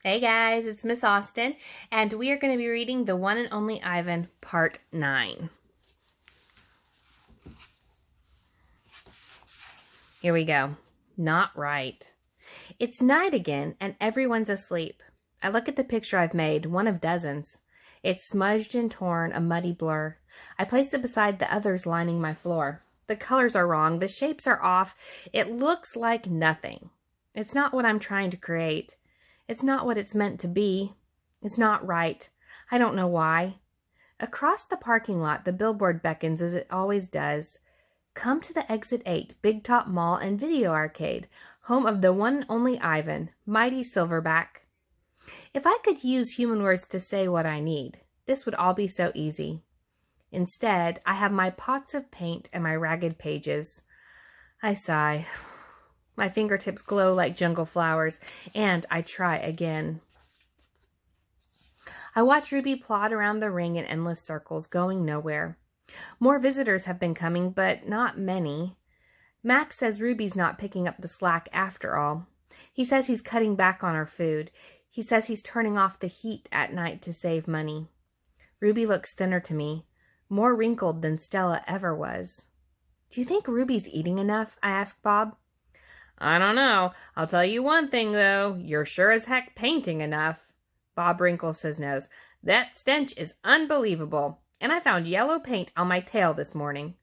Hey guys, it's Miss Austin, and we are going to be reading The One and Only Ivan, Part 9. Here we go. Not right. It's night again, and everyone's asleep. I look at the picture I've made, one of dozens. It's smudged and torn, a muddy blur. I place it beside the others lining my floor. The colors are wrong, the shapes are off. It looks like nothing. It's not what I'm trying to create. It's not what it's meant to be. It's not right. I don't know why. Across the parking lot, the billboard beckons as it always does. Come to the Exit 8 Big Top Mall and Video Arcade, home of the one and only Ivan, mighty Silverback. If I could use human words to say what I need, this would all be so easy. Instead, I have my pots of paint and my ragged pages. I sigh. My fingertips glow like jungle flowers, and I try again. I watch Ruby plod around the ring in endless circles, going nowhere. More visitors have been coming, but not many. Max says Ruby's not picking up the slack after all. He says he's cutting back on her food. He says he's turning off the heat at night to save money. Ruby looks thinner to me, more wrinkled than Stella ever was. Do you think Ruby's eating enough? I ask Bob. I don't know. I'll tell you one thing, though. You're sure as heck painting enough. Bob wrinkles his nose. That stench is unbelievable. And I found yellow paint on my tail this morning.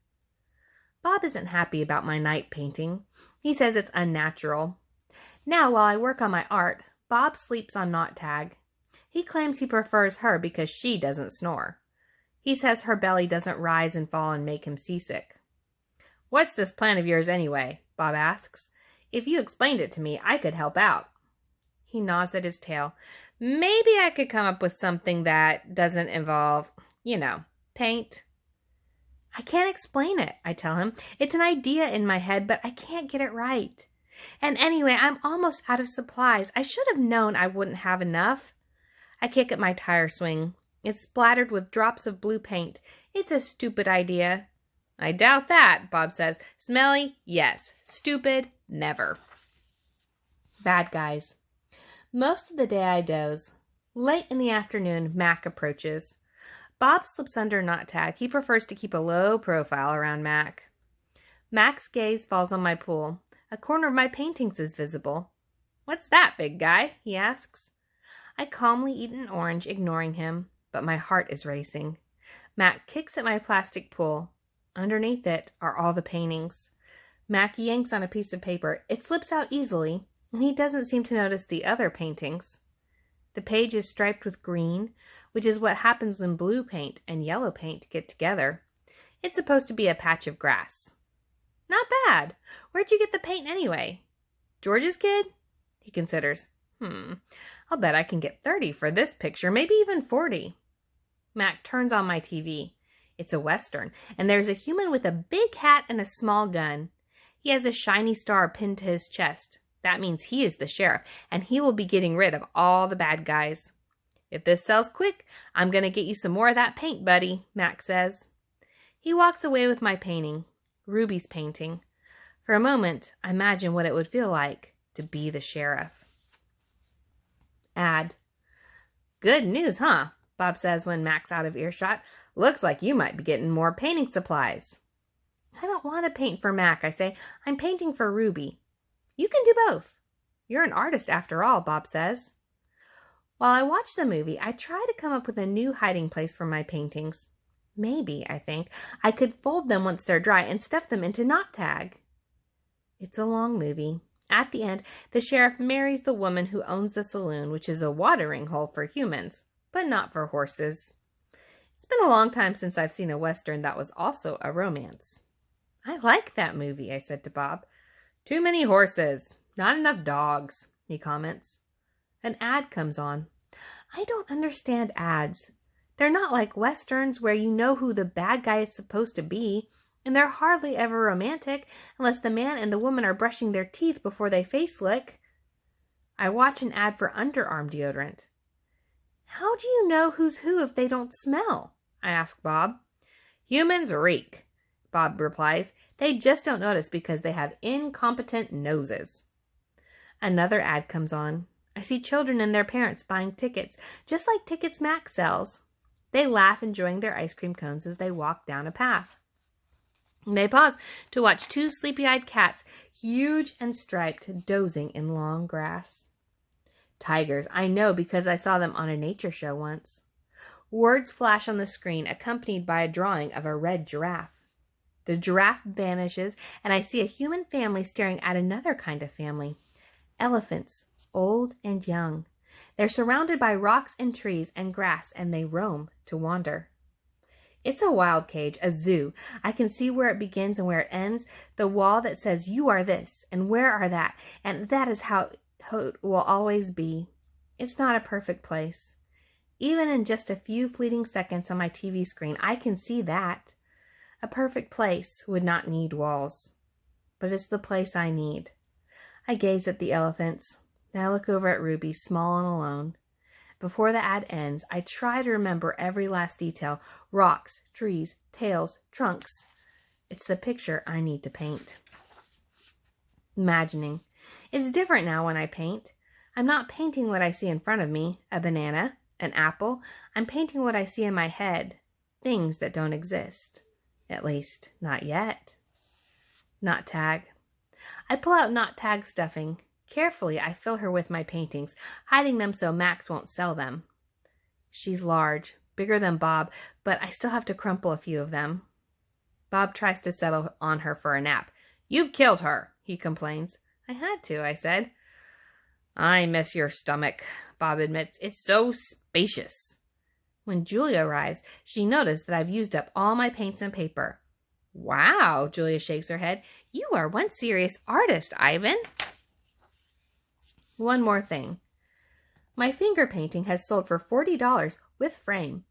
Bob isn't happy about my night painting. He says it's unnatural. Now, while I work on my art, Bob sleeps on Knot Tag. He claims he prefers her because she doesn't snore. He says her belly doesn't rise and fall and make him seasick. What's this plan of yours anyway? Bob asks. If you explained it to me, I could help out. He gnaws at his tail. Maybe I could come up with something that doesn't involve, paint. I can't explain it, I tell him. It's an idea in my head, but I can't get it right. And anyway, I'm almost out of supplies. I should have known I wouldn't have enough. I kick at my tire swing. It's splattered with drops of blue paint. It's a stupid idea. I doubt that, Bob says. Smelly? Yes. Stupid? Never. Bad guys. Most of the day I doze. Late in the afternoon, Mac approaches. Bob slips under Knot Tag. He prefers to keep a low profile around Mac. Mac's gaze falls on my pool. A corner of my paintings is visible. What's that, big guy? He asks. I calmly eat an orange, ignoring him, but my heart is racing. Mac kicks at my plastic pool. Underneath it are all the paintings. Mac yanks on a piece of paper. It slips out easily, and he doesn't seem to notice the other paintings. The page is striped with green, which is what happens when blue paint and yellow paint get together. It's supposed to be a patch of grass. Not bad. Where'd you get the paint anyway? George's kid? He considers. I'll bet I can get 30 for this picture, maybe even 40. Mac turns on my TV. It's a Western, and there's a human with a big hat and a small gun. He has a shiny star pinned to his chest. That means he is the sheriff, and he will be getting rid of all the bad guys. If this sells quick, I'm going to get you some more of that paint, buddy, Mac says. He walks away with my painting, Ruby's painting. For a moment, I imagine what it would feel like to be the sheriff. Ad. Good news, huh? Bob says when Mac's out of earshot. Looks like you might be getting more painting supplies. I don't want to paint for Mac, I say. I'm painting for Ruby. You can do both. You're an artist after all, Bob says. While I watch the movie, I try to come up with a new hiding place for my paintings. Maybe, I think, I could fold them once they're dry and stuff them into Knot Tag. It's a long movie. At the end, the sheriff marries the woman who owns the saloon, which is a watering hole for humans, but not for horses. It's been a long time since I've seen a Western that was also a romance. I like that movie, I said to Bob. Too many horses, not enough dogs, he comments. An ad comes on. I don't understand ads. They're not like Westerns where you know who the bad guy is supposed to be, and they're hardly ever romantic unless the man and the woman are brushing their teeth before they face lick. I watch an ad for underarm deodorant. How do you know who's who if they don't smell? I ask Bob. Humans reek, Bob replies. They just don't notice because they have incompetent noses. Another ad comes on. I see children and their parents buying tickets, just like tickets Mac sells. They laugh, enjoying their ice cream cones as they walk down a path. They pause to watch two sleepy-eyed cats, huge and striped, dozing in long grass. Tigers, I know because I saw them on a nature show once. Words flash on the screen, accompanied by a drawing of a red giraffe. The giraffe vanishes, and I see a human family staring at another kind of family. Elephants, old and young. They're surrounded by rocks and trees and grass, and they roam to wander. It's a wild cage, a zoo. I can see where it begins and where it ends, the wall that says you are this and where are that, and that is how it will always be. It's not a perfect place. Even in just a few fleeting seconds on my TV screen, I can see that. A perfect place would not need walls, but it's the place I need. I gaze at the elephants. I look over at Ruby, small and alone. Before the ad ends, I try to remember every last detail. Rocks, trees, tails, trunks. It's the picture I need to paint. Imagining. It's different now when I paint. I'm not painting what I see in front of me, a banana, an apple. I'm painting what I see in my head, things that don't exist. At least, not yet. Knot tag. I pull out knot tag stuffing. Carefully, I fill her with my paintings, hiding them so Max won't sell them. She's large, bigger than Bob, but I still have to crumple a few of them. Bob tries to settle on her for a nap. "You've killed her," he complains. "I had to," I said. "I miss your stomach," Bob admits. "It's so spacious." When Julia arrives, she notices that I've used up all my paints and paper. "Wow," Julia shakes her head. "You are one serious artist, Ivan." One more thing. My finger painting has sold for $40 with frame.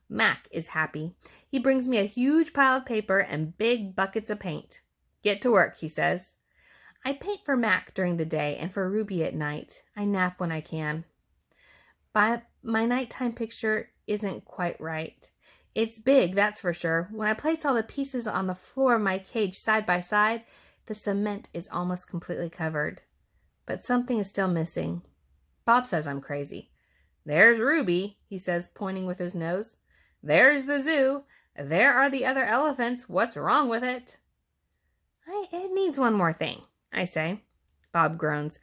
Mac is happy. He brings me a huge pile of paper and big buckets of paint. "Get to work," he says. I paint for Mac during the day and for Ruby at night. I nap when I can. But my nighttime picture isn't quite right. It's big, that's for sure. When I place all the pieces on the floor of my cage side by side, the cement is almost completely covered. But something is still missing. Bob says I'm crazy. "There's Ruby," he says, pointing with his nose. "There's the zoo. There are the other elephants. What's wrong with it?" It needs one more thing," I say. Bob groans.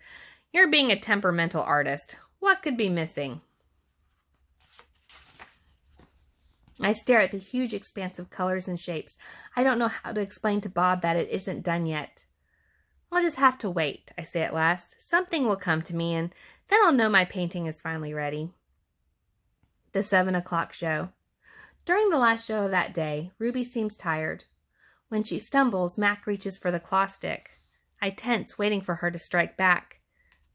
"You're being a temperamental artist. What could be missing?" I stare at the huge expanse of colors and shapes. I don't know how to explain to Bob that it isn't done yet. "I'll just have to wait," I say at last. "Something will come to me, and then I'll know my painting is finally ready." The 7 o'clock show. During the last show of that day, Ruby seems tired. When she stumbles, Mac reaches for the claw stick. I tense, waiting for her to strike back.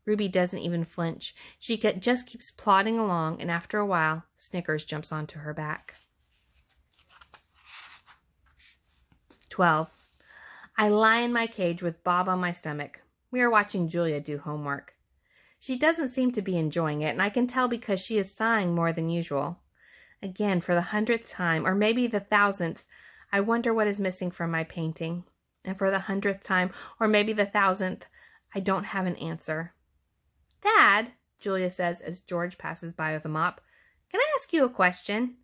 Ruby doesn't even flinch. She just keeps plodding along, and after a while, Snickers jumps onto her back. 12. I lie in my cage with Bob on my stomach. We are watching Julia do homework. She doesn't seem to be enjoying it, and I can tell because she is sighing more than usual. Again, for the 100th time, or maybe the 1000th, I wonder what is missing from my painting. And for the 100th time, or maybe the 1000th, I don't have an answer. "Dad," Julia says as George passes by with a mop, "can I ask you a question?"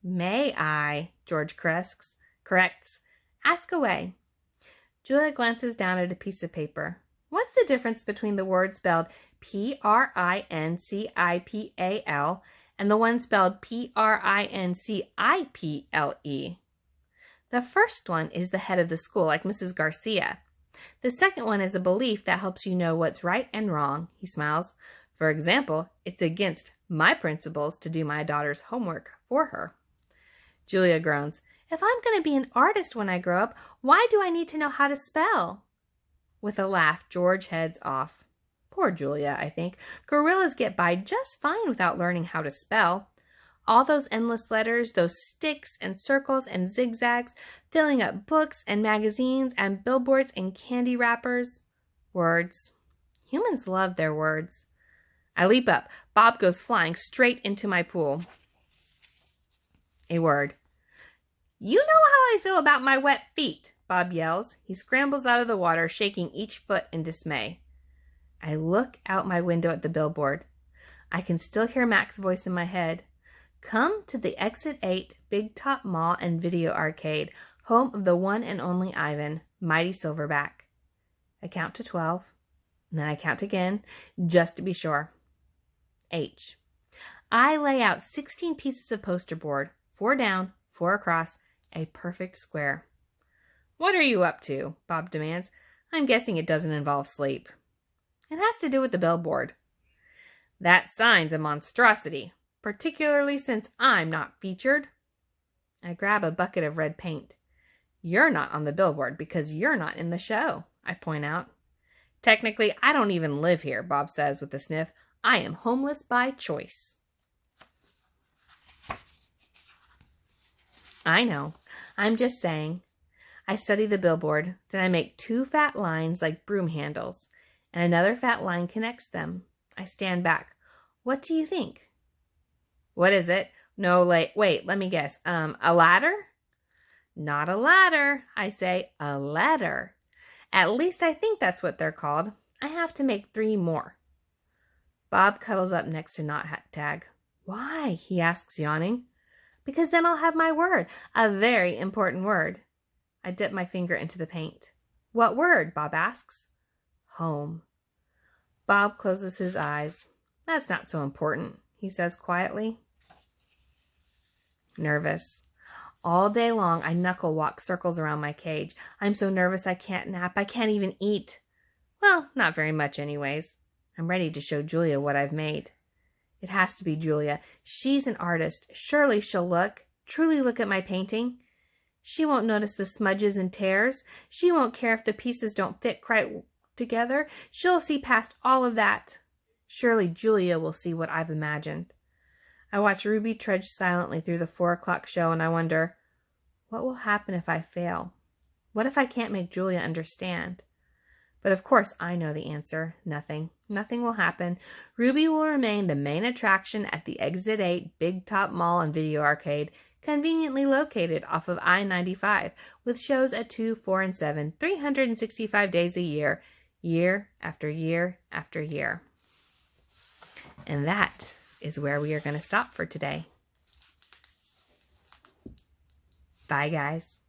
"May I?" George corrects. "Ask away." Julia glances down at a piece of paper. "What's the difference between the word spelled Principal and the one spelled Principle? The first one is the head of the school, like Mrs. Garcia. The second one is a belief that helps you know what's right and wrong," he smiles. "For example, it's against my principles to do my daughter's homework for her." Julia groans. "If I'm going to be an artist when I grow up, why do I need to know how to spell?" With a laugh, George heads off. Poor Julia, I think. Gorillas get by just fine without learning how to spell. All those endless letters, those sticks and circles and zigzags, filling up books and magazines and billboards and candy wrappers. Words. Humans love their words. I leap up. Bob goes flying straight into my pool. A word. "You know how I feel about my wet feet," Bob yells. He scrambles out of the water, shaking each foot in dismay. I look out my window at the billboard. I can still hear Mac's voice in my head. Come to the Exit 8 Big Top Mall and Video Arcade, home of the one and only Ivan, Mighty Silverback. I count to 12, and then I count again, just to be sure. H. I lay out 16 pieces of poster board, 4 down, 4 across, a perfect square. What are you up to? Bob demands. I'm guessing it doesn't involve sleep. It has to do with the billboard. That sign's a monstrosity, particularly since I'm not featured. I grab a bucket of red paint. You're not on the billboard because you're not in the show, I point out. Technically, I don't even live here, Bob says with a sniff. I am homeless by choice. I know. I'm just saying. I study the billboard, then I make 2 fat lines like broom handles, and another fat line connects them. I stand back. What do you think? What is it? No, wait, let me guess. A ladder? Not a ladder, I say. A letter. At least I think that's what they're called. I have to make 3 more. Bob cuddles up next to Not Tag. Why? He asks, yawning. Because then I'll have my word. A very important word. I dip my finger into the paint. What word? Bob asks. Home. Bob closes his eyes. That's not so important, he says quietly. Nervous. All day long, I knuckle walk circles around my cage. I'm so nervous I can't nap. I can't even eat. Well, not very much anyways. I'm ready to show Julia what I've made. It has to be Julia. She's an artist. Surely she'll truly look at my painting. She won't notice the smudges and tears. She won't care if the pieces don't fit quite together. She'll see past all of that. Surely Julia will see what I've imagined. I watch Ruby trudge silently through the 4 o'clock show, and I wonder, what will happen if I fail? What if I can't make Julia understand? But of course I know the answer. Nothing. Nothing will happen. Ruby will remain the main attraction at the Exit 8 Big Top Mall and Video Arcade, conveniently located off of I-95, with shows at 2, 4, and 7, 365 days a year, year after year after year. And that is where we are going to stop for today. Bye, guys.